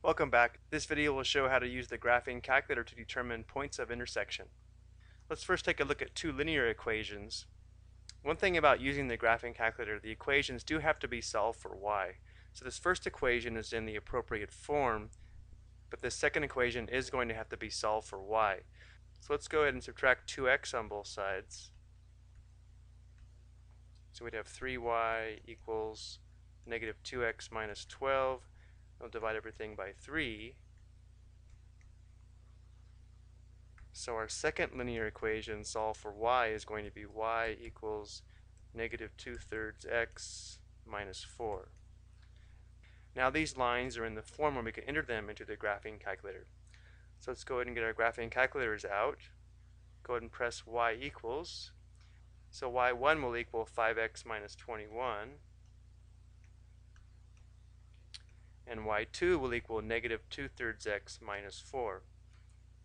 Welcome back. This video will show how to use the graphing calculator to determine points of intersection. Let's first take a look at two linear equations. One thing about using the graphing calculator, the equations do have to be solved for y. So this first equation is in the appropriate form, but this second equation is going to have to be solved for y. So let's go ahead and subtract 2x on both sides. So we'd have 3y equals negative 2x minus 12. We'll divide everything by 3. So our second linear equation solved for y is going to be y equals negative 2/3 x minus 4. Now these lines are in the form where we can enter them into the graphing calculator. So let's go ahead and get our graphing calculators out. Go ahead and press y equals. So y1 will equal 5x minus 21. And y2 will equal negative 2/3 x minus 4.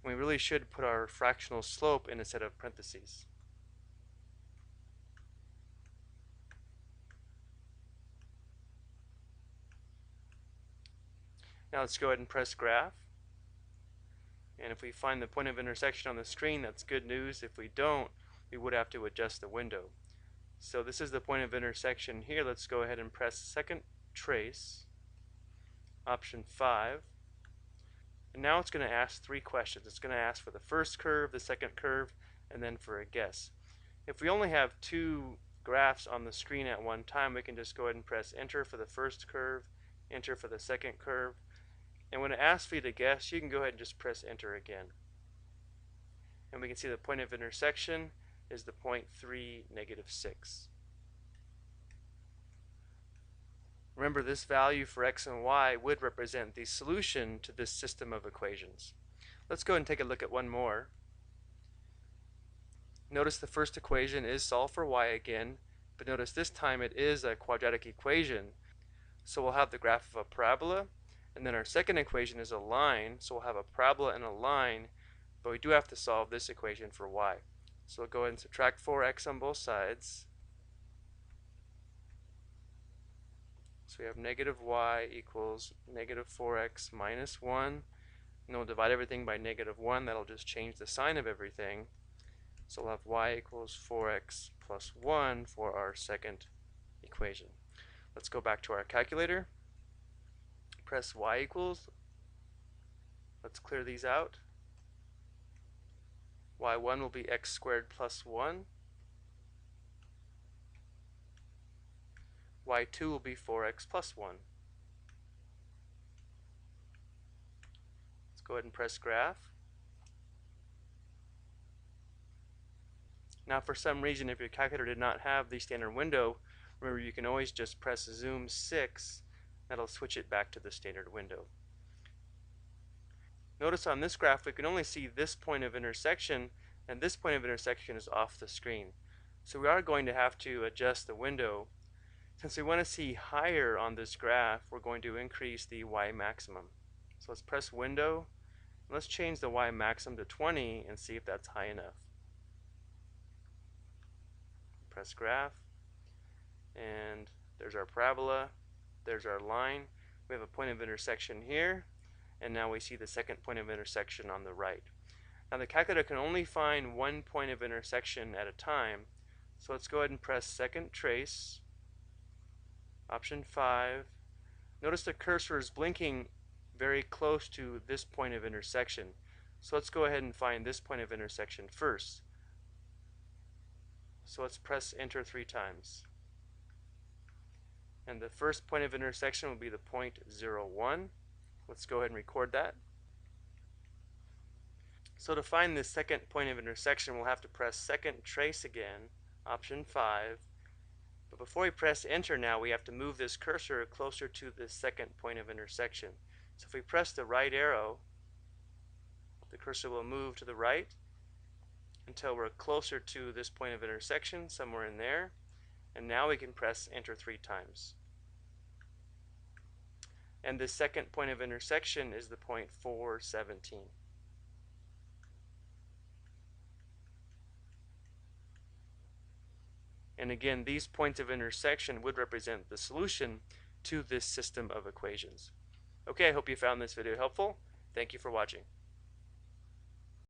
We really should put our fractional slope in a set of parentheses. Now let's go ahead and press graph. And if we find the point of intersection on the screen, that's good news. If we don't, we would have to adjust the window. So this is the point of intersection here. Let's go ahead and press second trace, option 5. And now it's going to ask three questions. It's going to ask for the first curve, the second curve, and then for a guess. If we only have two graphs on the screen at one time, we can just go ahead and press enter for the first curve, enter for the second curve. And when it asks for you to guess, you can go ahead and just press enter again. And we can see the point of intersection is the point 3, negative 6. Remember, this value for x and y would represent the solution to this system of equations. Let's go ahead and take a look at one more. Notice the first equation is solved for y again, but notice this time it is a quadratic equation. So we'll have the graph of a parabola, and then our second equation is a line, so we'll have a parabola and a line, but we do have to solve this equation for y. So we'll go ahead and subtract 4x on both sides. So we have negative y equals negative 4x minus 1. And then we'll divide everything by negative 1. That'll just change the sign of everything. So we'll have y equals 4x plus 1 for our second equation. Let's go back to our calculator. Press y equals. Let's clear these out. y1 will be x squared plus 1. y2 will be 4x plus 1. Let's go ahead and press graph. Now for some reason, if your calculator did not have the standard window, remember you can always just press zoom 6. That'll switch it back to the standard window. Notice on this graph we can only see this point of intersection, and this point of intersection is off the screen. So we are going to have to adjust the window. Since we want to see higher on this graph, we're going to increase the y maximum. So let's press window. Let's change the y maximum to 20 and see if that's high enough. Press graph. And there's our parabola. There's our line. We have a point of intersection here. And now we see the second point of intersection on the right. Now the calculator can only find one point of intersection at a time. So let's go ahead and press second trace. Option 5. Notice the cursor is blinking very close to this point of intersection. So let's go ahead and find this point of intersection first. So let's press enter 3 times. And the first point of intersection will be the point 0, 1. Let's go ahead and record that. So to find this second point of intersection, we'll have to press second trace again, option 5. But before we press enter now, we have to move this cursor closer to the second point of intersection. So if we press the right arrow, the cursor will move to the right until we're closer to this point of intersection, somewhere in there. And now we can press enter 3 times. And the second point of intersection is the point 4, 17. And again, these points of intersection would represent the solution to this system of equations. Okay, I hope you found this video helpful. Thank you for watching.